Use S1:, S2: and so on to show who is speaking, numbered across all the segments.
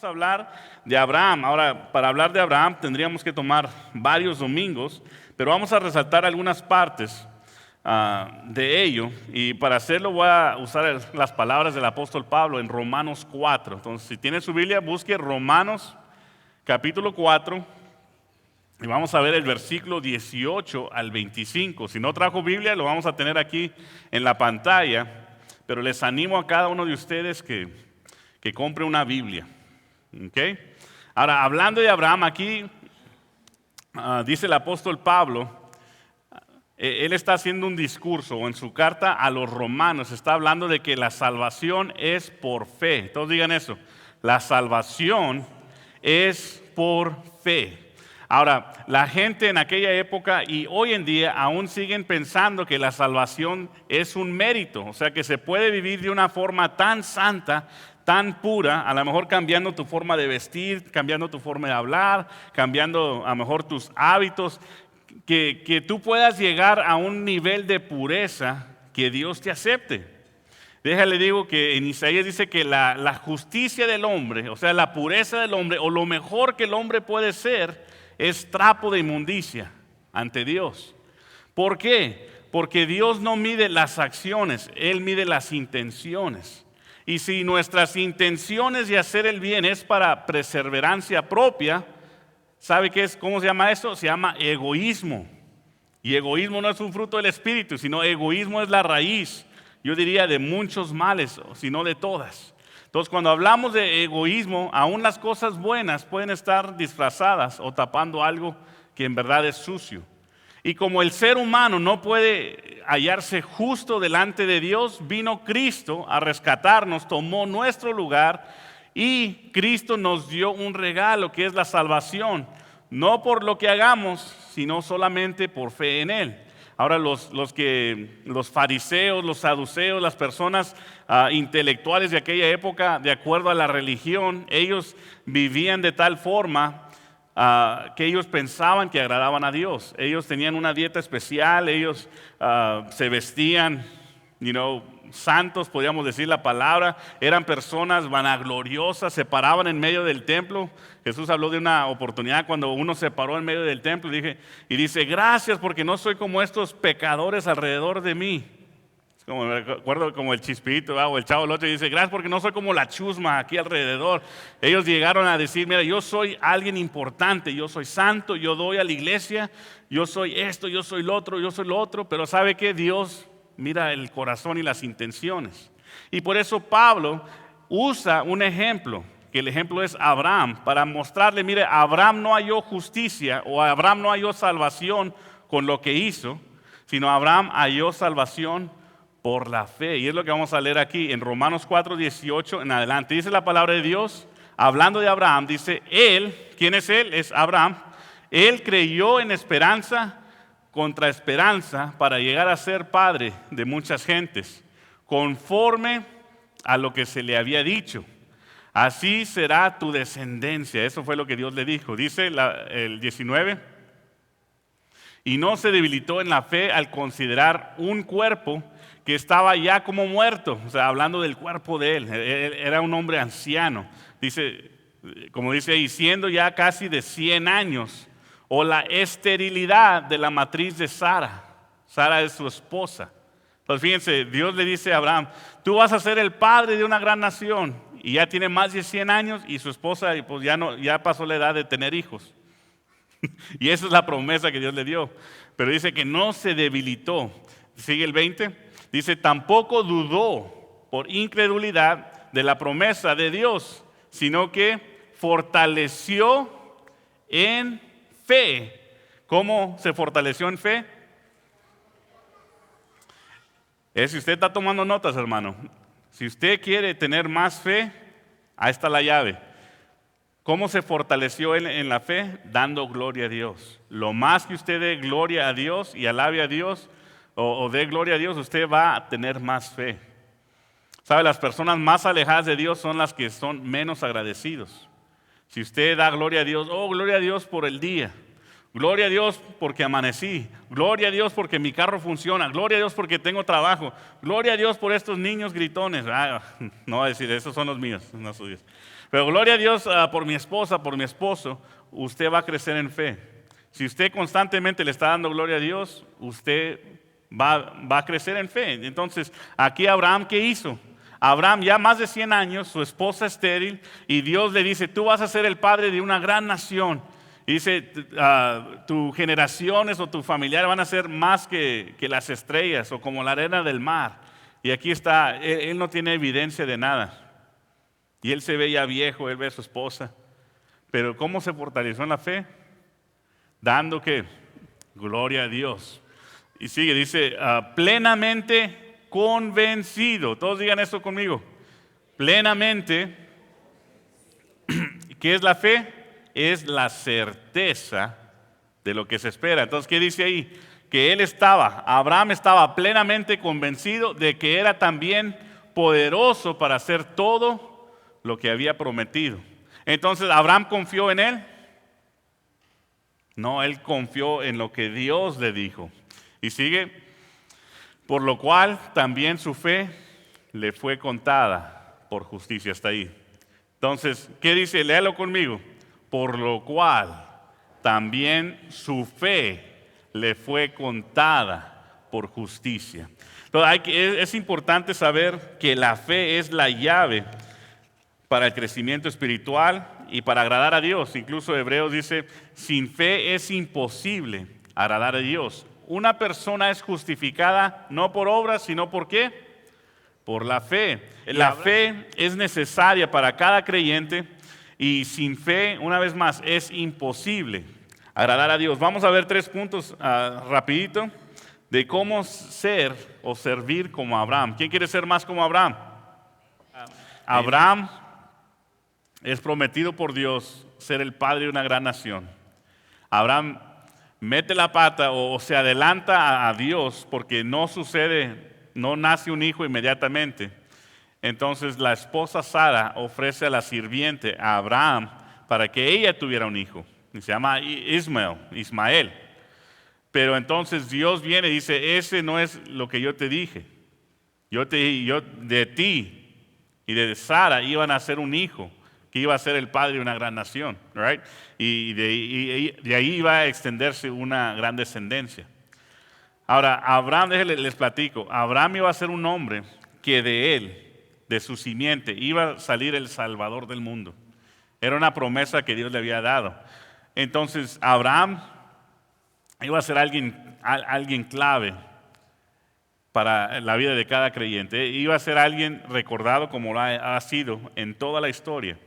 S1: Vamos a hablar de Abraham. Ahora, para hablar de Abraham tendríamos que tomar varios domingos, pero vamos a resaltar algunas partes de ello. Y para hacerlo voy a usar las palabras del apóstol Pablo en Romanos 4. Entonces, si tiene su Biblia, busque Romanos capítulo 4 y vamos a ver el versículo 18 al 25. Si no trajo Biblia, lo vamos a tener aquí en la pantalla, pero les animo a cada uno de ustedes que compre una Biblia. ¿Okay? Ahora, hablando de Abraham, aquí dice el apóstol Pablo, él está haciendo un discurso, o en su carta a los romanos, está hablando de que la salvación es por fe. Todos digan eso, la salvación es por fe. Ahora, la gente en aquella época y hoy en día aún siguen pensando que la salvación es un mérito, o sea que se puede vivir de una forma tan santa, tan pura, a lo mejor cambiando tu forma de vestir, cambiando tu forma de hablar, cambiando a lo mejor tus hábitos, que tú puedas llegar a un nivel de pureza que Dios te acepte. Déjale digo que en Isaías dice que la justicia del hombre, o sea la pureza del hombre, o lo mejor que el hombre puede ser, es trapo de inmundicia ante Dios. ¿Por qué? Porque Dios no mide las acciones, Él mide las intenciones. Y si nuestras intenciones de hacer el bien es para perseverancia propia, ¿sabe qué es? ¿Cómo se llama eso? Se llama egoísmo. Y egoísmo no es un fruto del espíritu, sino egoísmo es la raíz, yo diría, de muchos males, sino de todas. Entonces, cuando hablamos de egoísmo, aún las cosas buenas pueden estar disfrazadas o tapando algo que en verdad es sucio. Y como el ser humano no puede hallarse justo delante de Dios, vino Cristo a rescatarnos, tomó nuestro lugar y Cristo nos dio un regalo que es la salvación, no por lo que hagamos, sino solamente por fe en Él. Ahora los fariseos, los saduceos, las personas intelectuales de aquella época, de acuerdo a la religión, ellos vivían de tal forma que ellos pensaban que agradaban a Dios. Ellos tenían una dieta especial, ellos se vestían, santos, podríamos decir la palabra, eran personas vanagloriosas, se paraban en medio del templo. Jesús habló de una oportunidad cuando uno se paró en medio del templo y dice, gracias porque no soy como estos pecadores alrededor de mí. Me acuerdo como el Chispito o el Chavo del Ocho, y dice, gracias porque no soy como la chusma aquí alrededor. Ellos llegaron a decir, mira, yo soy alguien importante, yo soy santo, yo doy a la iglesia, yo soy esto, yo soy lo otro, pero ¿sabe qué? Dios mira el corazón y las intenciones. Y por eso Pablo usa un ejemplo, que el ejemplo es Abraham, para mostrarle, mire, Abraham no halló justicia o Abraham no halló salvación con lo que hizo, sino Abraham halló salvación por la fe. Y es lo que vamos a leer aquí en Romanos 4, 18 en adelante. Dice la palabra de Dios, hablando de Abraham, dice, él, ¿quién es él? Es Abraham. Él creyó en esperanza contra esperanza para llegar a ser padre de muchas gentes, conforme a lo que se le había dicho. Así será tu descendencia. Eso fue lo que Dios le dijo. Dice el 19. Y no se debilitó en la fe al considerar un cuerpo que estaba ya como muerto, o sea, hablando del cuerpo de él era un hombre anciano, dice, como dice ahí, siendo ya casi de 100 años, o la esterilidad de la matriz de Sara. Sara es su esposa. Entonces fíjense, Dios le dice a Abraham, tú vas a ser el padre de una gran nación, y ya tiene más de 100 años, y su esposa pues ya pasó la edad de tener hijos. Y esa es la promesa que Dios le dio. Pero dice que no se debilitó. Sigue el 20. Dice, tampoco dudó por incredulidad de la promesa de Dios, sino que fortaleció en fe. ¿Cómo se fortaleció en fe? Si usted está tomando notas, hermano, si usted quiere tener más fe, ahí está la llave. ¿Cómo se fortaleció en la fe? Dando gloria a Dios. Lo más que usted dé gloria a Dios y alabe a Dios, o dé gloria a Dios, usted va a tener más fe. ¿Sabe? Las personas más alejadas de Dios son las que son menos agradecidos. Si usted da gloria a Dios, gloria a Dios por el día. Gloria a Dios porque amanecí. Gloria a Dios porque mi carro funciona. Gloria a Dios porque tengo trabajo. Gloria a Dios por estos niños gritones. No va a decir, esos son los míos, no suyos. Pero gloria a Dios por mi esposa, por mi esposo, usted va a crecer en fe. Si usted constantemente le está dando gloria a Dios, usted va a crecer en fe. Entonces, aquí Abraham, ¿qué hizo? Abraham ya más de 100 años, su esposa estéril, y Dios le dice, tú vas a ser el padre de una gran nación. Y dice, tus generaciones o tus familiares van a ser más que las estrellas o como la arena del mar. Y aquí está, él no tiene evidencia de nada. Y él se ve ya viejo, él ve a su esposa. Pero ¿cómo se fortaleció en la fe? Dando que gloria a Dios. Y sigue, dice, plenamente convencido. Todos digan esto conmigo. Plenamente. ¿Qué es la fe? Es la certeza de lo que se espera. Entonces, ¿qué dice ahí? Que Abraham estaba plenamente convencido de que era también poderoso para hacer todo lo que había prometido. Entonces, ¿Abraham confió en él? No, él confió en lo que Dios le dijo. Y sigue, por lo cual también su fe le fue contada por justicia. Hasta ahí. Entonces, ¿qué dice? Léalo conmigo. Por lo cual también su fe le fue contada por justicia. Entonces, es importante saber que la fe es la llave para el crecimiento espiritual y para agradar a Dios. Incluso Hebreos dice, sin fe es imposible agradar a Dios. Una persona es justificada no por obras, sino ¿por qué? Por la fe. La fe es necesaria para cada creyente y sin fe, una vez más, es imposible agradar a Dios. Vamos a ver 3 puntos rapidito de cómo ser o servir como Abraham. ¿Quién quiere ser más como Abraham? Abraham es prometido por Dios ser el padre de una gran nación. Abraham mete la pata o se adelanta a Dios porque no nace un hijo inmediatamente. Entonces la esposa Sara ofrece a la sirviente a Abraham para que ella tuviera un hijo. Y se llama Ismael. Pero entonces Dios viene y dice, ese no es lo que yo te dije. Yo de ti y de Sara iban a nacer un hijo que iba a ser el padre de una gran nación, right? Y de ahí iba a extenderse una gran descendencia. Ahora, Abraham, les platico, Abraham iba a ser un hombre que de él, de su simiente, iba a salir el Salvador del mundo. Era una promesa que Dios le había dado. Entonces, Abraham iba a ser alguien clave para la vida de cada creyente. Iba a ser alguien recordado como lo ha sido en toda la historia.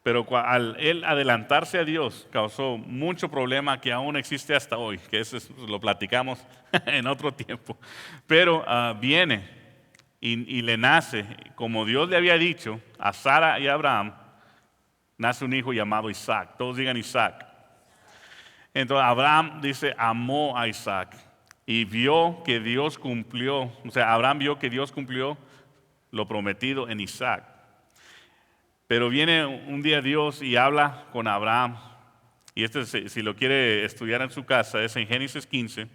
S1: Pero al él adelantarse a Dios causó mucho problema que aún existe hasta hoy, que eso lo platicamos en otro tiempo. Pero viene y le nace, como Dios le había dicho a Sara y a Abraham, nace un hijo llamado Isaac. Todos digan Isaac. Entonces Abraham dice, amó a Isaac y vio que Dios cumplió, o sea, Abraham vio que Dios cumplió lo prometido en Isaac. Pero viene un día Dios y habla con Abraham, y si lo quiere estudiar en su casa, es en Génesis 15,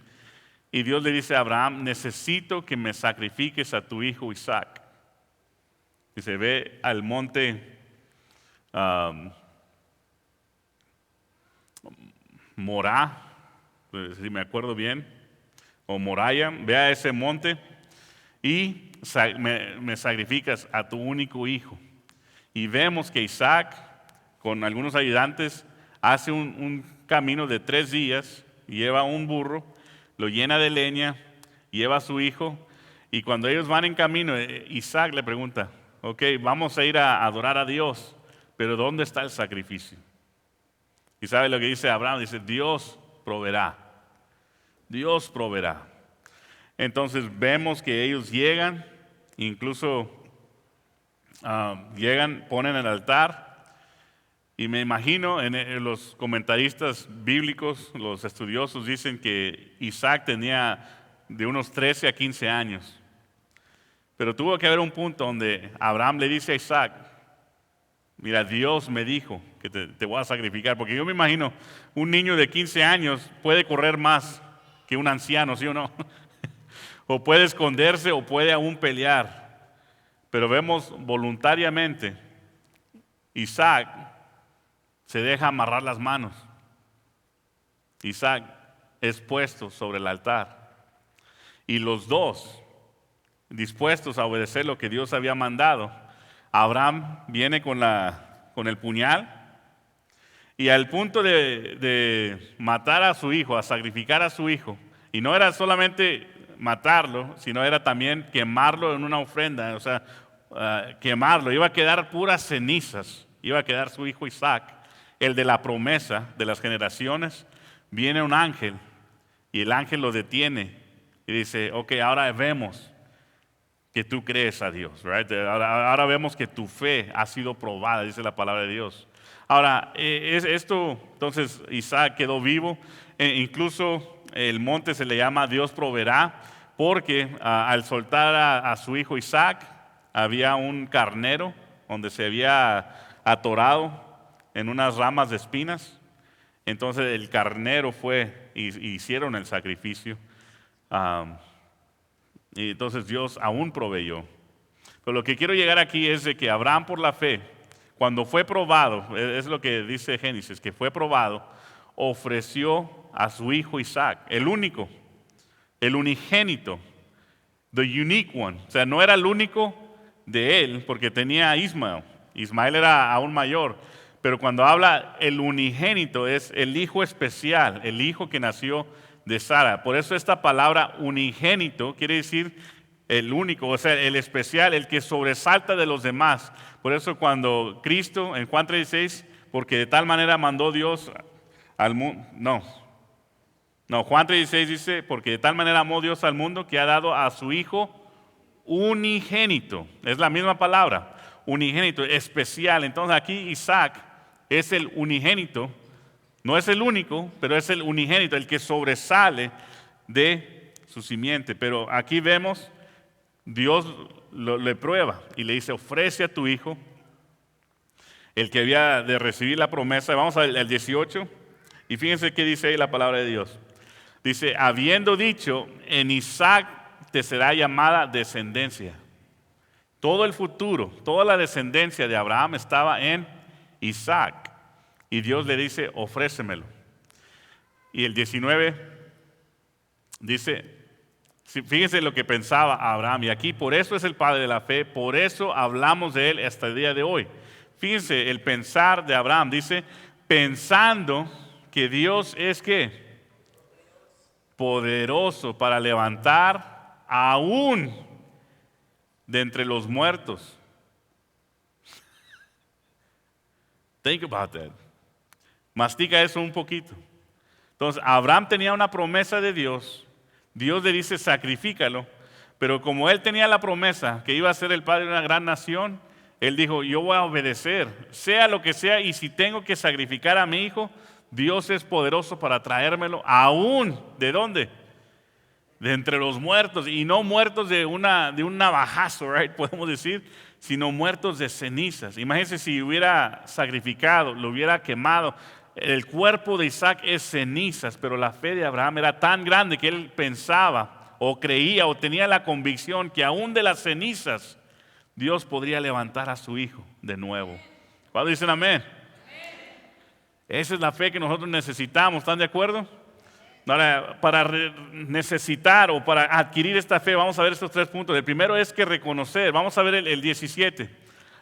S1: y Dios le dice a Abraham, necesito que me sacrifiques a tu hijo Isaac. Y se ve al monte Morá, si me acuerdo bien, o Moraya, ve a ese monte y me sacrificas a tu único hijo. Y vemos que Isaac, con algunos ayudantes, hace un camino de 3 días, lleva un burro, lo llena de leña, lleva a su hijo, y cuando ellos van en camino, Isaac le pregunta, ok, vamos a ir a adorar a Dios, pero ¿dónde está el sacrificio? Y sabe lo que dice Abraham, dice, Dios proveerá, Dios proveerá. Entonces vemos que ellos llegan, incluso ponen el altar, y me imagino, en los comentaristas bíblicos, los estudiosos dicen que Isaac tenía de unos 13 a 15 años. Pero tuvo que haber un punto donde Abraham le dice a Isaac, mira, Dios me dijo que te voy a sacrificar, porque yo me imagino, un niño de 15 años puede correr más que un anciano, ¿sí o no? O puede esconderse o puede aún pelear. Pero vemos voluntariamente Isaac se deja amarrar las manos. Isaac es puesto sobre el altar. Y los dos, dispuestos a obedecer lo que Dios había mandado, Abraham viene con el puñal y al punto de matar a su hijo, a sacrificar a su hijo. Y no era solamente matarlo, sino era también quemarlo en una ofrenda, o sea, quemarlo. Iba a quedar puras cenizas, iba a quedar su hijo Isaac, el de la promesa de las generaciones. Viene un ángel y el ángel lo detiene y dice, ok, ahora vemos que tú crees a Dios, right? Ahora vemos que tu fe ha sido probada, dice la palabra de Dios. Ahora, entonces Isaac quedó vivo, incluso el monte se le llama Dios proveerá, porque al soltar a su hijo Isaac, había un carnero donde se había atorado en unas ramas de espinas. Entonces el carnero fue y hicieron el sacrificio. Y entonces Dios aún proveyó. Pero lo que quiero llegar aquí es de que Abraham por la fe, cuando fue probado, es lo que dice Génesis, que fue probado, ofreció a su hijo Isaac, el único, el unigénito, the unique one. O sea, no era el único de él, porque tenía a Ismael. Ismael era aún mayor. Pero cuando habla el unigénito es el hijo especial, el hijo que nació de Sara. Por eso esta palabra unigénito quiere decir el único, o sea, el especial, el que sobresalta de los demás. Por eso cuando Cristo, en Juan 3:16, porque de tal manera mandó Dios al mundo, no, Juan 3:16 dice, porque de tal manera amó Dios al mundo que ha dado a su hijo unigénito. Es la misma palabra, unigénito, especial. Entonces aquí Isaac es el unigénito, no es el único, pero es el unigénito, el que sobresale de su simiente. Pero aquí vemos, Dios le prueba y le dice, ofrece a tu hijo, el que había de recibir la promesa. Vamos al 18, y fíjense qué dice ahí la palabra de Dios. Dice, habiendo dicho, en Isaac te será llamada descendencia. Todo el futuro, toda la descendencia de Abraham estaba en Isaac. Y Dios le dice, ofrécemelo. Y el 19 dice, fíjense lo que pensaba Abraham. Y aquí por eso es el padre de la fe, por eso hablamos de él hasta el día de hoy. Fíjense el pensar de Abraham. Dice, pensando que Dios es ¿qué? Poderoso para levantar aún de entre los muertos. Think about that. Mastica eso un poquito. Entonces, Abraham tenía una promesa de Dios. Dios le dice, sacrifícalo. Pero como él tenía la promesa que iba a ser el padre de una gran nación, él dijo, yo voy a obedecer, sea lo que sea, y si tengo que sacrificar a mi hijo, Dios es poderoso para traérmelo aún. ¿De dónde? De entre los muertos, y no muertos de un navajazo, right? Podemos decir, sino muertos de cenizas. Imagínense si hubiera sacrificado, lo hubiera quemado. El cuerpo de Isaac es cenizas, pero la fe de Abraham era tan grande que él pensaba o creía o tenía la convicción que aún de las cenizas Dios podría levantar a su hijo de nuevo. ¿Cuándo dicen amén? Esa es la fe que nosotros necesitamos, ¿están de acuerdo? Ahora, para necesitar o para adquirir esta fe, vamos a ver estos 3 puntos. El primero es que reconocer, vamos a ver el 17.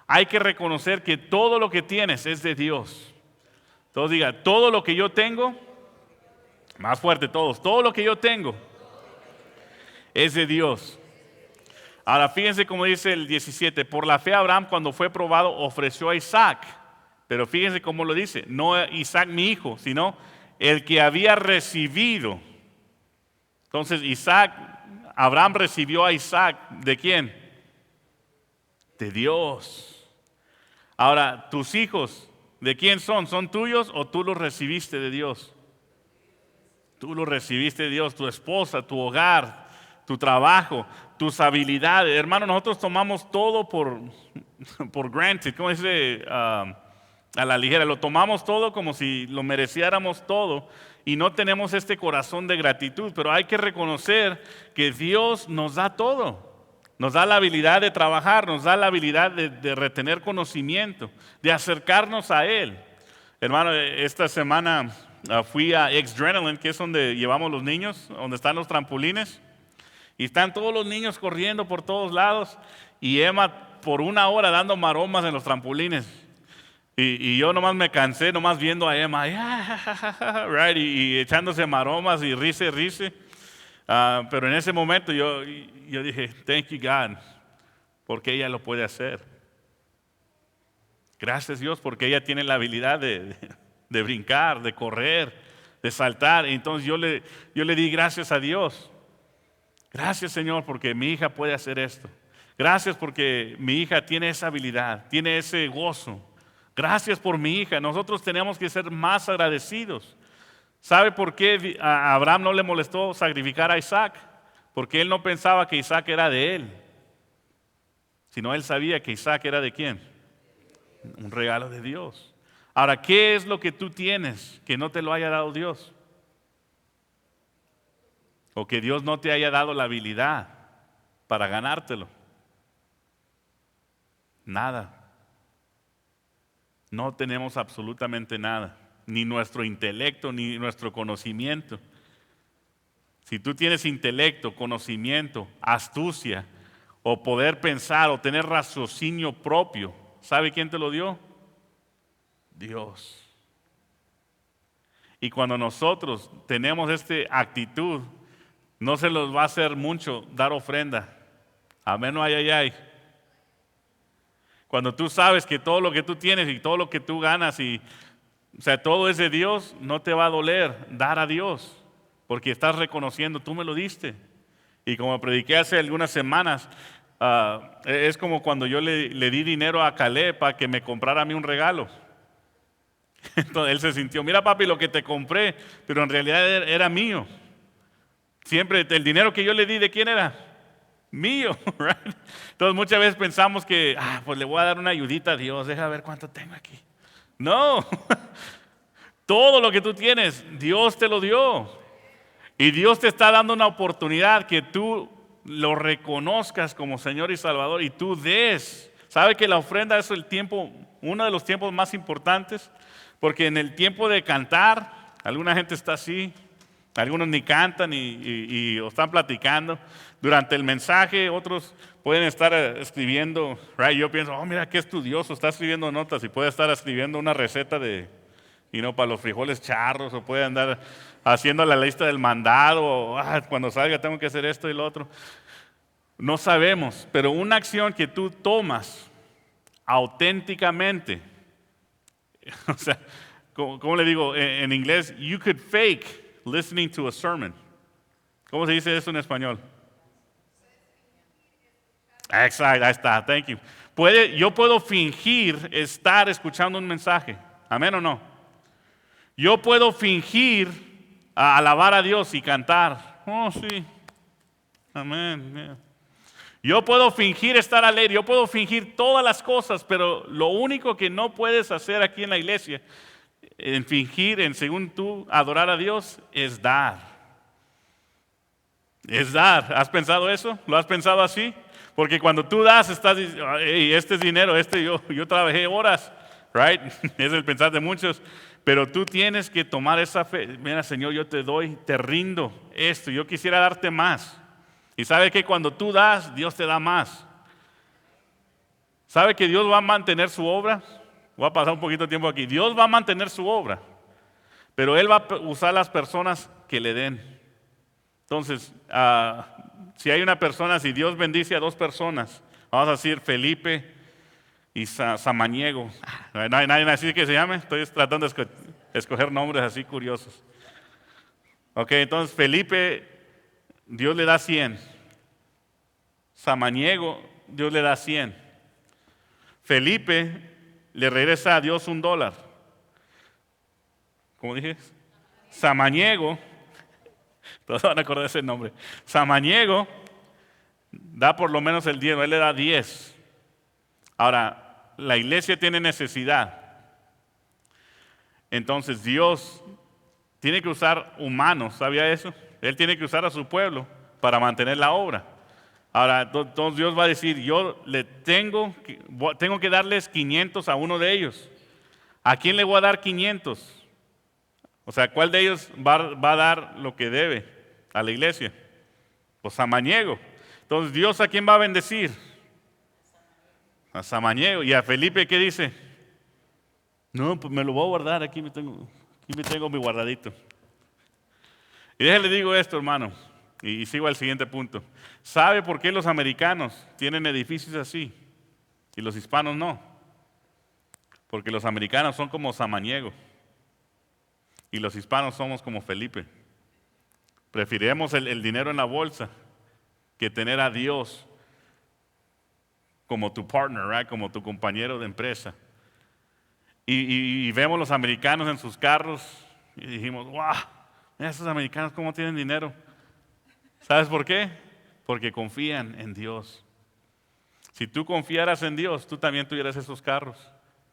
S1: Hay que reconocer que todo lo que tienes es de Dios. Todos digan, todo lo que yo tengo, más fuerte todos, todo lo que yo tengo es de Dios. Ahora fíjense cómo dice el 17, por la fe Abraham cuando fue probado ofreció a Isaac. Pero fíjense cómo lo dice, no Isaac mi hijo, sino el que había recibido. Entonces Abraham recibió a Isaac, ¿de quién? De Dios. Ahora, tus hijos, ¿de quién son? ¿Son tuyos o tú los recibiste de Dios? Tú los recibiste de Dios, tu esposa, tu hogar, tu trabajo, tus habilidades. Hermano, nosotros tomamos todo por granted, ¿cómo dice? A la ligera, lo tomamos todo como si lo mereciéramos todo y no tenemos este corazón de gratitud, pero hay que reconocer que Dios nos da todo. Nos da la habilidad de trabajar, nos da la habilidad de retener conocimiento, de acercarnos a Él. Hermano, esta semana fui a X-Adrenaline, que es donde llevamos los niños, donde están los trampolines. Y están todos los niños corriendo por todos lados. Y Emma por 1 hora dando maromas en los trampolines. Y yo nomás me cansé, nomás viendo a Emma, right, y echándose maromas y risa. Pero en ese momento yo dije, thank you God, porque ella lo puede hacer. Gracias Dios, porque ella tiene la habilidad de brincar, de correr, de saltar. Entonces yo le di gracias a Dios. Gracias Señor, porque mi hija puede hacer esto. Gracias porque mi hija tiene esa habilidad, tiene ese gozo. Gracias por mi hija. Nosotros tenemos que ser más agradecidos. ¿Sabe por qué a Abraham no le molestó sacrificar a Isaac? Porque él no pensaba que Isaac era de él, sino él sabía que Isaac era de quién. Un regalo de Dios. Ahora, ¿qué es lo que tú tienes que no te lo haya dado Dios? O que Dios no te haya dado la habilidad para ganártelo. Nada. No tenemos absolutamente nada, ni nuestro intelecto, ni nuestro conocimiento. Si tú tienes intelecto, conocimiento, astucia, o poder pensar, o tener raciocinio propio, ¿sabe quién te lo dio? Dios. Y cuando nosotros tenemos esta actitud, no se nos va a hacer mucho dar ofrenda. Amén o ay. Cuando tú sabes que todo lo que tú tienes y todo lo que tú ganas todo es de Dios, no te va a doler dar a Dios, porque estás reconociendo, tú me lo diste. Y como prediqué hace algunas semanas, es como cuando yo le di dinero a Caleb para que me comprara a mí un regalo. Entonces él se sintió, mira papi lo que te compré, pero en realidad era mío. Siempre el dinero que yo le di, ¿de quién era? Mío, right? Entonces muchas veces pensamos que, pues le voy a dar una ayudita a Dios, deja ver cuánto tengo aquí. No, todo lo que tú tienes, Dios te lo dio. Y Dios te está dando una oportunidad que tú lo reconozcas como Señor y Salvador y tú des. ¿Sabe que la ofrenda es uno de los tiempos más importantes? Porque en el tiempo de cantar, alguna gente está así, algunos ni cantan y están platicando. Durante el mensaje, otros pueden estar escribiendo, right? Yo pienso, mira qué estudioso, está escribiendo notas y puede estar escribiendo una receta para los frijoles charros, o puede andar haciendo la lista del mandado, o cuando salga tengo que hacer esto y lo otro. No sabemos, pero una acción que tú tomas auténticamente, o sea, ¿cómo le digo? En inglés, you could fake listening to a sermon. ¿Cómo se dice eso en español? Exacto, ahí está, thank you. Yo puedo fingir estar escuchando un mensaje, ¿amén o no? Yo puedo fingir alabar a Dios y cantar, sí, amén. Yeah. Yo puedo fingir estar alegre, yo puedo fingir todas las cosas, pero lo único que no puedes hacer aquí en la iglesia, en fingir, según tú adorar a Dios, es dar. Es dar. ¿Has pensado eso? ¿Lo has pensado así? Porque cuando tú das, estás diciendo, este es dinero, yo trabajé horas, right? Es el pensar de muchos. Pero tú tienes que tomar esa fe. Mira, Señor, yo te doy, te rindo esto. Yo quisiera darte más. Y sabe que cuando tú das, Dios te da más. ¿Sabe que Dios va a mantener su obra? Voy a pasar un poquito de tiempo aquí. Dios va a mantener su obra. Pero Él va a usar las personas que le den. Entonces, si hay una persona, si Dios bendice a 2 personas, vamos a decir Felipe y Samaniego. ¿No hay nadie así que se llame? Estoy tratando de escoger nombres así curiosos. Ok, entonces Felipe, Dios le da 100. Samaniego, Dios le da 100. Felipe le regresa a Dios $1. ¿Cómo dije? Samaniego, todos van a acordar ese nombre. Samaniego da por lo menos el 10, él le da 10. Ahora, la iglesia tiene necesidad. Entonces Dios tiene que usar humanos, ¿sabía eso? Él tiene que usar a su pueblo para mantener la obra. Ahora, entonces Dios va a decir, yo tengo que darles 500 a uno de ellos. ¿A quién le voy a dar 500? O sea, ¿cuál de ellos va a dar lo que debe a la iglesia? Pues Samaniego. Entonces, ¿Dios a quién va a bendecir? A Samaniego. ¿Y a Felipe qué dice? No, pues me lo voy a guardar, aquí me tengo mi guardadito. Y déjale digo esto, hermano, y sigo al siguiente punto. ¿Sabe por qué los americanos tienen edificios así y los hispanos no? Porque los americanos son como Samaniego. Y los hispanos somos como Felipe. Preferimos el dinero en la bolsa que tener a Dios como tu partner, right? Como tu compañero de empresa. Y vemos los americanos en sus carros y dijimos, wow, mira esos americanos cómo tienen dinero. ¿Sabes por qué? Porque confían en Dios. Si tú confiaras en Dios, tú también tuvieras esos carros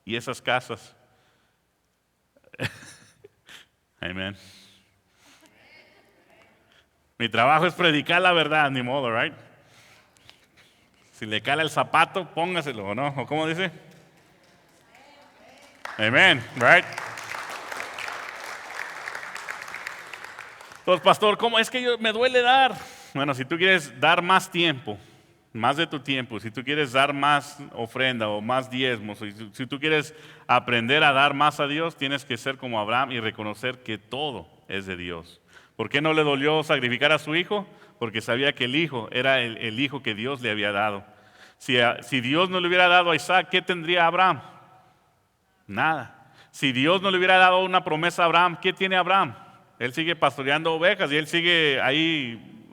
S1: y esas casas. Amén. Mi trabajo es predicar la verdad, ni modo, right? Si le cala el zapato, póngaselo, ¿o no? ¿O cómo dice? Amén, right? Entonces, pastor, ¿cómo? Es que me duele dar. Bueno, si tú quieres dar más tiempo, más de tu tiempo, si tú quieres dar más ofrenda o más diezmos, si tú quieres aprender a dar más a Dios, tienes que ser como Abraham y reconocer que todo es de Dios. ¿Por qué no le dolió sacrificar a su hijo? Porque sabía que el hijo era el hijo que Dios le había dado. Si Dios no le hubiera dado a Isaac, ¿qué tendría Abraham? Nada. Si Dios no le hubiera dado una promesa a Abraham, ¿qué tiene Abraham? Él sigue pastoreando ovejas y él sigue ahí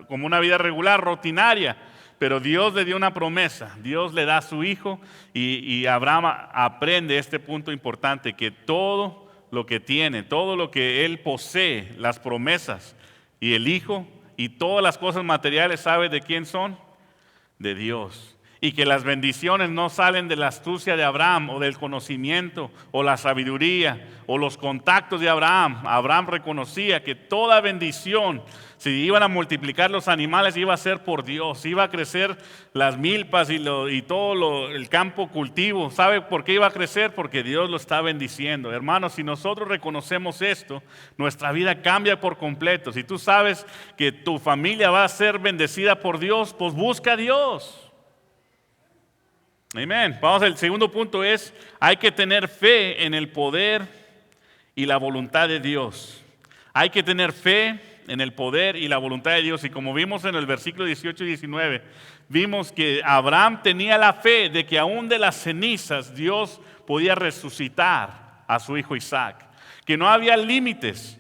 S1: como una vida regular, rutinaria. Pero Dios le dio una promesa, Dios le da a su hijo y Abraham aprende este punto importante, que todo lo que tiene, todo lo que él posee, las promesas y el hijo y todas las cosas materiales, ¿sabe de quién son? De Dios. Y que las bendiciones no salen de la astucia de Abraham o del conocimiento o la sabiduría o los contactos de Abraham. Abraham reconocía que toda bendición, si iban a multiplicar los animales, iba a ser por Dios. Iba a crecer las milpas y todo el campo cultivo. ¿Sabe por qué iba a crecer? Porque Dios lo está bendiciendo. Hermanos, si nosotros reconocemos esto, nuestra vida cambia por completo. Si tú sabes que tu familia va a ser bendecida por Dios, pues busca a Dios. Amén. Vamos al segundo punto es, hay que tener fe en el poder y la voluntad de Dios. Hay que tener fe en el poder y la voluntad de Dios. Y como vimos en el versículo 18 y 19, vimos que Abraham tenía la fe de que aún de las cenizas Dios podía resucitar a su hijo Isaac. Que no había límites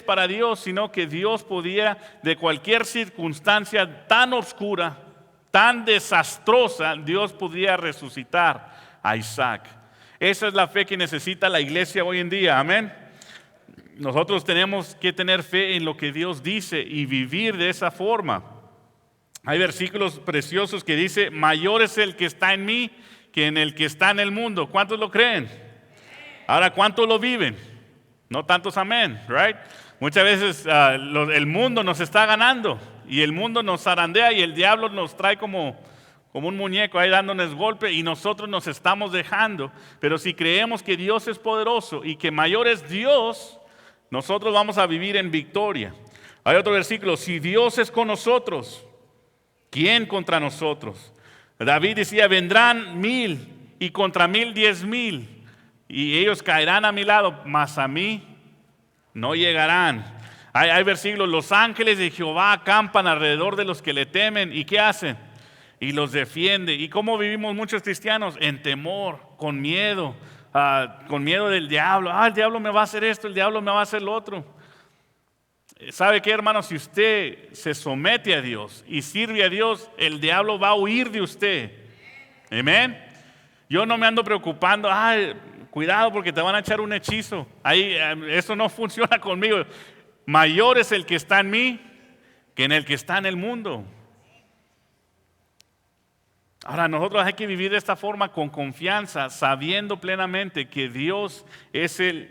S1: para Dios, sino que Dios podía de cualquier circunstancia tan oscura, tan desastrosa, Dios podría resucitar a Isaac. Esa es la fe que necesita la iglesia hoy en día, amén. Nosotros tenemos que tener fe en lo que Dios dice y vivir de esa forma. Hay versículos preciosos que dice, mayor es el que está en mí que en el que está en el mundo. ¿Cuántos lo creen? Ahora, ¿cuántos lo viven? No tantos amén, right? Muchas veces el mundo nos está ganando y el mundo nos zarandea y el diablo nos trae como un muñeco ahí dándonos golpe y nosotros nos estamos dejando. Pero si creemos que Dios es poderoso y que mayor es Dios, nosotros vamos a vivir en victoria. Hay otro versículo, si Dios es con nosotros, ¿quién contra nosotros? David decía, vendrán 1000 y contra 1000, 10,000 y ellos caerán a mi lado, mas a mí no llegarán. Hay versículos, los ángeles de Jehová acampan alrededor de los que le temen. ¿Y qué hacen? Y los defiende. ¿Y cómo vivimos muchos cristianos? En temor, con miedo del diablo. El diablo me va a hacer esto, el diablo me va a hacer lo otro. ¿Sabe qué, hermano? Si usted se somete a Dios y sirve a Dios, el diablo va a huir de usted. Amén. Yo no me ando preocupando, cuidado porque te van a echar un hechizo. Eso no funciona conmigo. Mayor es el que está en mí que en el que está en el mundo. Ahora nosotros hay que vivir de esta forma con confianza, sabiendo plenamente que Dios es el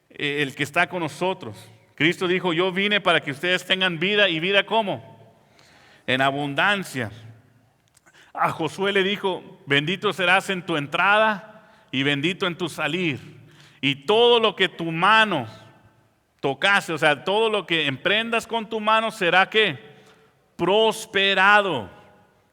S1: que está con nosotros. Cristo dijo, yo vine para que ustedes tengan vida y vida ¿cómo? en abundancia. A Josué le dijo, bendito serás en tu entrada y bendito en tu salir. Y todo lo que tu mano tocase, o sea, todo lo que emprendas con tu mano será ¿qué? Prosperado.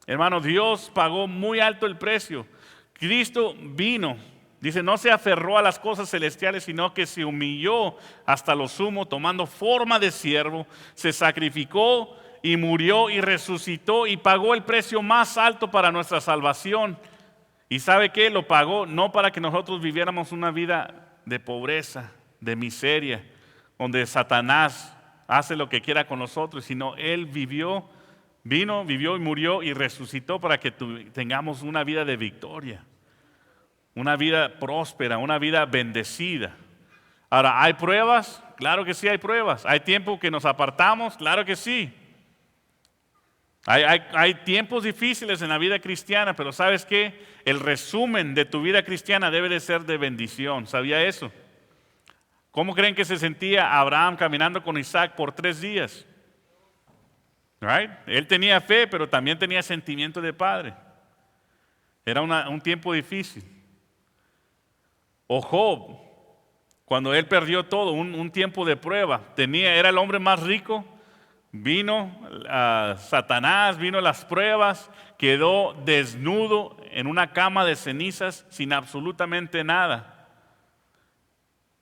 S1: Hermano, Dios pagó muy alto el precio. Cristo vino, dice, no se aferró a las cosas celestiales, sino que se humilló hasta lo sumo, tomando forma de siervo, se sacrificó y murió y resucitó y pagó el precio más alto para nuestra salvación. ¿Y sabe qué? Lo pagó no para que nosotros viviéramos una vida de pobreza, de miseria, donde Satanás hace lo que quiera con nosotros, sino Él vino, vivió y murió y resucitó para que tengamos una vida de victoria, una vida próspera, una vida bendecida. Ahora, ¿hay pruebas? Claro que sí hay pruebas. ¿Hay tiempo que nos apartamos? Claro que sí. Hay tiempos difíciles en la vida cristiana, pero ¿sabes qué? El resumen de tu vida cristiana debe de ser de bendición. ¿Sabía eso? ¿Cómo creen que se sentía Abraham caminando con Isaac por 3 días? Right? Él tenía fe, pero también tenía sentimiento de padre. Era un tiempo difícil. O Job, cuando él perdió todo, un tiempo de prueba. Era el hombre más rico. Vino Satanás, vino las pruebas, quedó desnudo en una cama de cenizas sin absolutamente nada.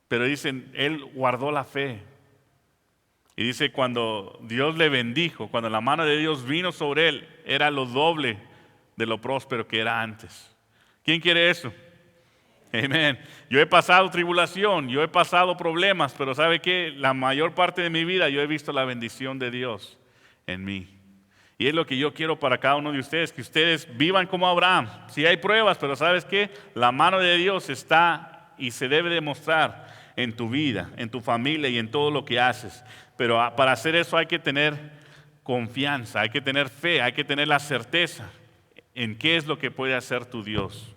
S1: Pero dicen, él guardó la fe. Y dice, cuando Dios le bendijo, cuando la mano de Dios vino sobre él, era lo doble de lo próspero que era antes. ¿Quién quiere eso? Amén. Yo he pasado tribulación, yo he pasado problemas, pero ¿sabe qué? La mayor parte de mi vida yo he visto la bendición de Dios en mí. Y es lo que yo quiero para cada uno de ustedes, que ustedes vivan como Abraham. Sí hay pruebas, pero ¿sabes qué? La mano de Dios está y se debe demostrar en tu vida, en tu familia y en todo lo que haces. Pero para hacer eso hay que tener confianza, hay que tener fe, hay que tener la certeza en qué es lo que puede hacer tu Dios.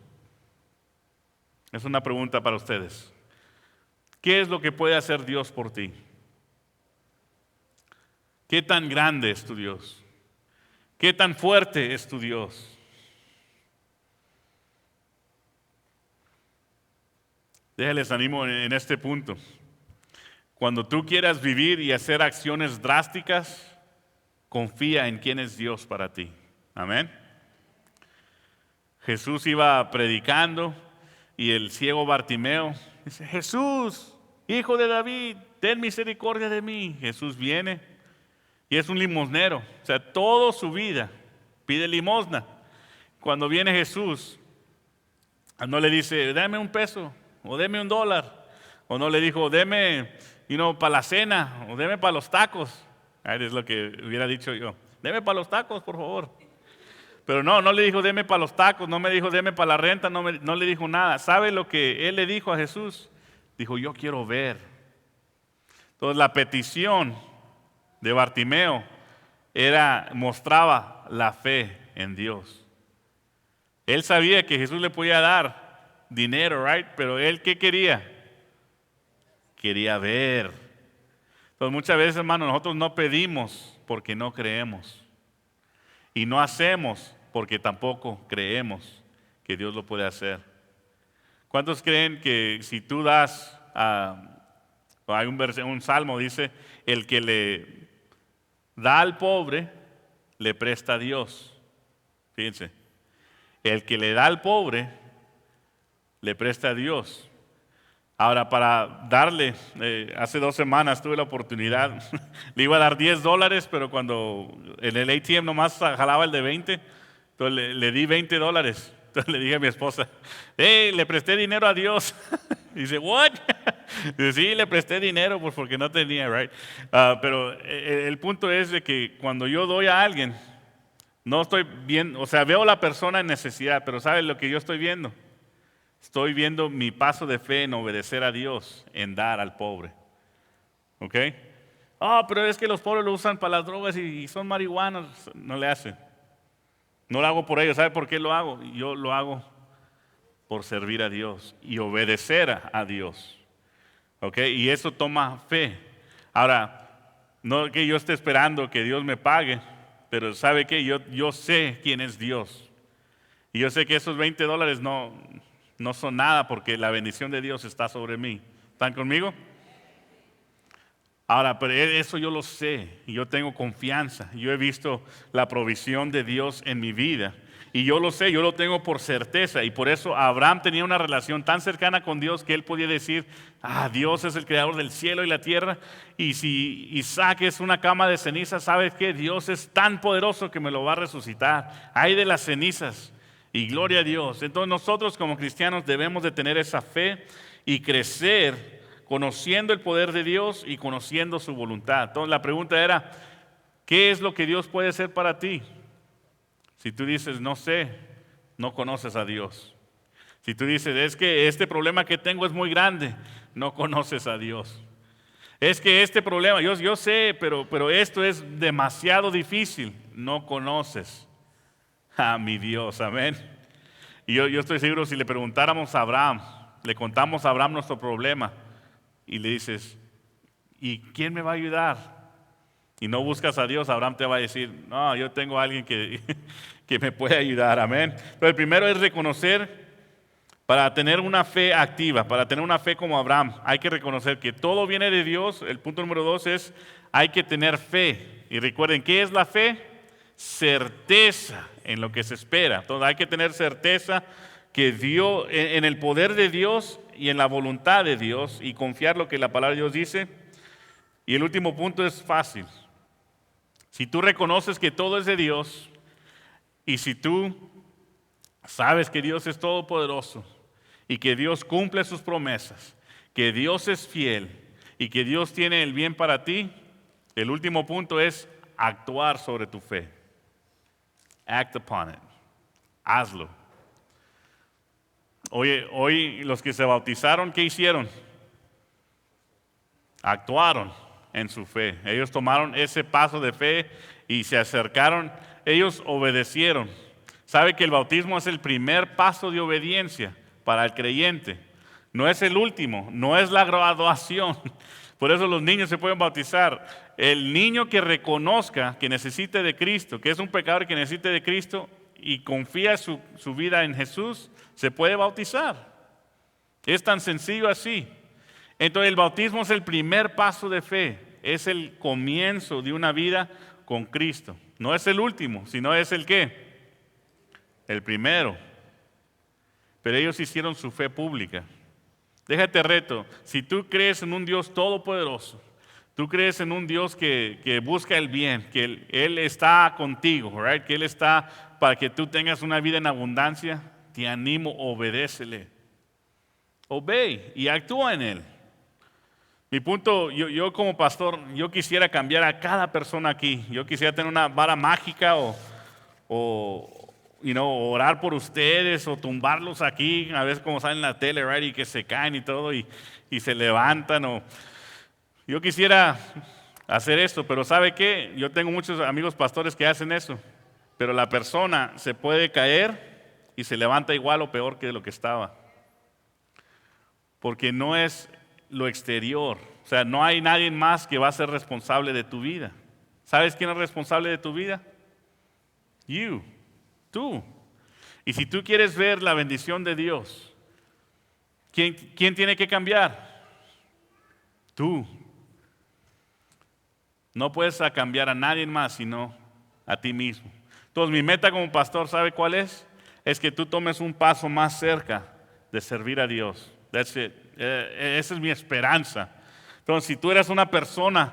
S1: Es una pregunta para ustedes. ¿Qué es lo que puede hacer Dios por ti? ¿Qué tan grande es tu Dios? ¿Qué tan fuerte es tu Dios? Déjales ánimo en este punto. Cuando tú quieras vivir y hacer acciones drásticas, confía en quién es Dios para ti. Amén. Jesús iba predicando y el ciego Bartimeo dice, Jesús, hijo de David, ten misericordia de mí. Jesús viene y es un limosnero. O sea, toda su vida pide limosna. Cuando viene Jesús, no le dice, dame $1 o deme $1. O no le dijo, deme para la cena o deme para los tacos. Es lo que hubiera dicho yo. Deme para los tacos, por favor. Pero no le dijo, deme para los tacos, no me dijo, deme para la renta, no le dijo nada. ¿Sabe lo que él le dijo a Jesús? Dijo, yo quiero ver. Entonces la petición de Bartimeo mostraba la fe en Dios. Él sabía que Jesús le podía dar dinero, right? Pero él, ¿qué quería? Quería ver. Entonces muchas veces, hermano, nosotros no pedimos porque no creemos. Y no hacemos porque tampoco creemos que Dios lo puede hacer. ¿Cuántos creen que si tú das, hay un salmo, dice, el que le da al pobre, le presta a Dios? Fíjense, el que le da al pobre, le presta a Dios. Ahora, para darle, hace 2 semanas tuve la oportunidad, le iba a dar $10, pero cuando en el ATM nomás jalaba el de 20, entonces le di $20. Entonces le dije a mi esposa, le presté dinero a Dios. Dice, ¿what? Dice, sí, le presté dinero pues porque no tenía, right? Pero el punto es de que cuando yo doy a alguien, no estoy viendo, o sea, veo a la persona en necesidad, pero ¿sabes lo que yo estoy viendo? Estoy viendo mi paso de fe en obedecer a Dios, en dar al pobre. ¿Ok? Pero es que los pobres lo usan para las drogas y son marihuanos. No le hacen. No lo hago por ellos. ¿Sabe por qué lo hago? Yo lo hago por servir a Dios y obedecer a Dios. ¿Ok? Y eso toma fe. Ahora, no que yo esté esperando que Dios me pague, pero ¿sabe qué? Yo sé quién es Dios. Y yo sé que esos $20 no son nada porque la bendición de Dios está sobre mí. ¿Están conmigo? Ahora, pero eso yo lo sé y yo tengo confianza. Yo he visto la provisión de Dios en mi vida y yo lo sé, yo lo tengo por certeza. Y por eso Abraham tenía una relación tan cercana con Dios que él podía decir, Dios es el creador del cielo y la tierra. Y si Isaac es una cama de cenizas, ¿sabes qué? Dios es tan poderoso que me lo va a resucitar. Hay de las cenizas y gloria a Dios. Entonces nosotros como cristianos debemos de tener esa fe y crecer conociendo el poder de Dios y conociendo su voluntad. Entonces la pregunta era, ¿qué es lo que Dios puede hacer para ti? Si tú dices, no sé, no conoces a Dios. Si tú dices, es que este problema que tengo es muy grande, no conoces a Dios. Es que este problema, yo sé, pero esto es demasiado difícil, no conoces a mi Dios, amén. Y yo estoy seguro, si le preguntáramos a Abraham, le contamos a Abraham nuestro problema, y le dices, ¿y quién me va a ayudar? Y no buscas a Dios, Abraham te va a decir, no, yo tengo a alguien que, que me puede ayudar, amén. Pero el primero es reconocer, para tener una fe activa, para tener una fe como Abraham, hay que reconocer que todo viene de Dios. El punto número 2 es, hay que tener fe. Y recuerden, ¿qué es la fe? Certeza en lo que se espera. Entonces hay que tener certeza que Dios, en el poder de Dios y en la voluntad de Dios, y confiar lo que la palabra de Dios dice. Y el último punto es fácil. Si tú reconoces que todo es de Dios y si tú sabes que Dios es todopoderoso y que Dios cumple sus promesas, que Dios es fiel y que Dios tiene el bien para ti, el último punto es actuar sobre tu fe. Act upon it. Hazlo. Hoy los que se bautizaron, ¿qué hicieron? Actuaron en su fe. Ellos tomaron ese paso de fe y se acercaron. Ellos obedecieron. ¿Sabe que el bautismo es el primer paso de obediencia para el creyente? No es el último, no es la graduación. Por eso los niños se pueden bautizar. El niño que reconozca que necesite de Cristo, que es un pecador que necesite de Cristo y confía su vida en Jesús, se puede bautizar. Es tan sencillo así. Entonces el bautismo es el primer paso de fe, es el comienzo de una vida con Cristo. No es el último, sino es el ¿qué? El primero. Pero ellos hicieron su fe pública. Déjate reto, si tú crees en un Dios todopoderoso, tú crees en un Dios que busca el bien, que Él está contigo, right? Que Él está para que tú tengas una vida en abundancia, te animo, obedécele. Obey y actúa en Él. Mi punto, yo como pastor, yo quisiera cambiar a cada persona aquí. Yo quisiera tener una vara mágica o orar por ustedes o tumbarlos aquí, a veces como salen en la tele, right? Y que se caen y todo y se levantan. Yo quisiera hacer esto, pero ¿sabe qué? Yo tengo muchos amigos pastores que hacen eso, pero la persona se puede caer y se levanta igual o peor que lo que estaba. Porque no es lo exterior, o sea, no hay nadie más que va a ser responsable de tu vida. ¿Sabes quién es responsable de tu vida? Tú. Y si tú quieres ver la bendición de Dios, ¿quién tiene que cambiar? Tú. No puedes cambiar a nadie más sino a ti mismo. Entonces mi meta como pastor, ¿sabe cuál es? Es que tú tomes un paso más cerca de servir a Dios. That's it. Esa es mi esperanza. Entonces, si tú eres una persona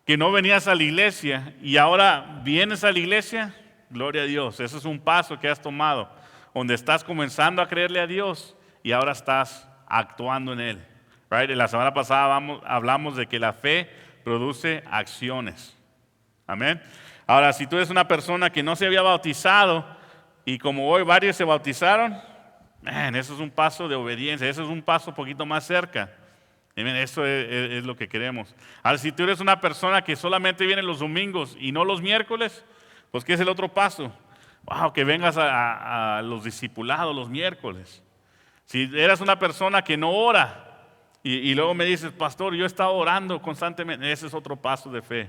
S1: que no venías a la iglesia y ahora vienes a la iglesia, gloria a Dios. Ese es un paso que has tomado, donde estás comenzando a creerle a Dios y ahora estás actuando en Él. Right? La semana pasada hablamos de que la fe produce acciones. Amén. Ahora, si tú eres una persona que no se había bautizado y como hoy varios se bautizaron, eso es un paso de obediencia, eso es un paso un poquito más cerca. Eso es lo que queremos. Ahora, si tú eres una persona que solamente viene los domingos y no los miércoles, pues ¿qué es el otro paso? Wow, que vengas a los discipulados los miércoles. Si eres una persona que no ora y luego me dices, pastor, yo he estado orando constantemente, ese es otro paso de fe.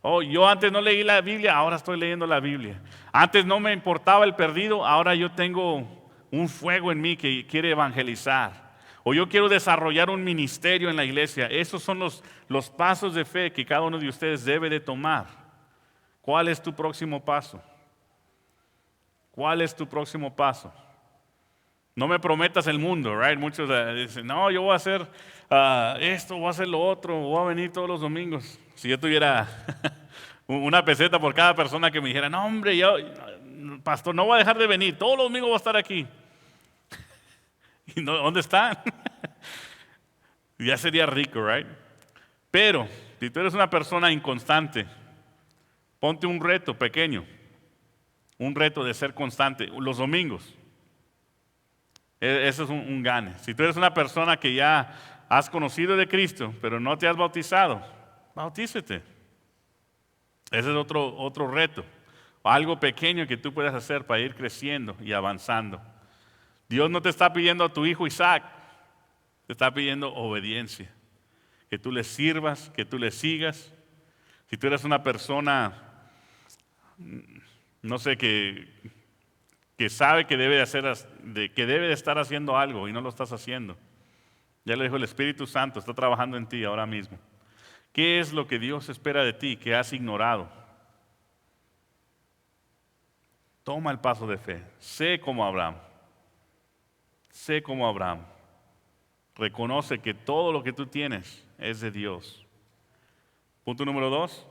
S1: Oh, yo antes no leí la Biblia, ahora estoy leyendo la Biblia. Antes no me importaba el perdido, ahora yo tengo un fuego en mí que quiere evangelizar. O yo quiero desarrollar un ministerio en la iglesia. Esos son los pasos de fe que cada uno de ustedes debe de tomar. ¿Cuál es tu próximo paso? ¿Cuál es tu próximo paso? No me prometas el mundo, right? Muchos dicen, no, yo voy a hacer esto, voy a hacer lo otro, voy a venir todos los domingos. Si yo tuviera una peseta por cada persona que me dijera, no, hombre, yo, pastor, no voy a dejar de venir, todos los domingos voy a estar aquí. ¿Y dónde están? Ya sería rico, right? Pero, si tú eres una persona inconstante, ponte un reto pequeño, un reto de ser constante, los domingos. Eso es un gane. Si tú eres una persona que ya has conocido de Cristo, pero no te has bautizado, bautícete. Ese es otro reto. Algo pequeño que tú puedes hacer para ir creciendo y avanzando. Dios no te está pidiendo a tu hijo Isaac, te está pidiendo obediencia. Que tú le sirvas, que tú le sigas. Si tú eres una persona, no sé, que sabe que debe de estar haciendo algo y no lo estás haciendo. Ya le dijo el Espíritu Santo, está trabajando en ti ahora mismo. ¿Qué es lo que Dios espera de ti que has ignorado? Toma el paso de fe. Sé como Abraham. Sé como Abraham. Reconoce que todo lo que tú tienes es de Dios. Punto número 2.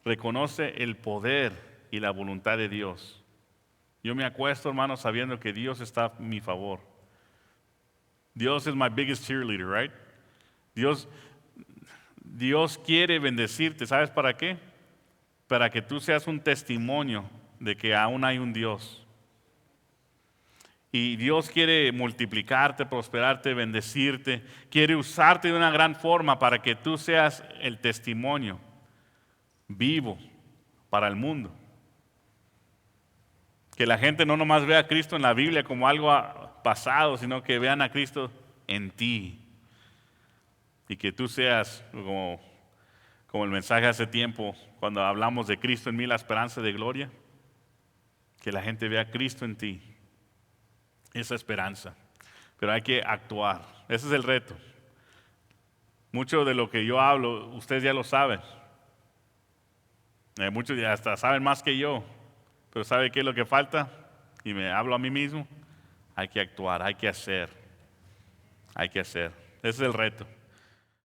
S1: Reconoce el poder y la voluntad de Dios. Yo me acuesto, hermano, sabiendo que Dios está a mi favor. Dios es my biggest cheerleader, right? Dios quiere bendecirte. ¿Sabes para qué? Para que tú seas un testimonio de que aún hay un Dios. Y Dios quiere multiplicarte, prosperarte, bendecirte. Quiere usarte de una gran forma para que tú seas el testimonio vivo para el mundo. Que la gente no nomás vea a Cristo en la Biblia como algo pasado, sino que vean a Cristo en ti. Y que tú seas, como el mensaje hace tiempo, cuando hablamos de Cristo en mí, la esperanza de gloria. Que la gente vea a Cristo en ti. Esa esperanza. Pero hay que actuar. Ese es el reto. Mucho de lo que yo hablo, ustedes ya lo saben. Muchos ya hasta saben más que yo. Pero ¿sabe qué es lo que falta? Y me hablo a mí mismo. Hay que actuar, hay que hacer. Hay que hacer. Ese es el reto.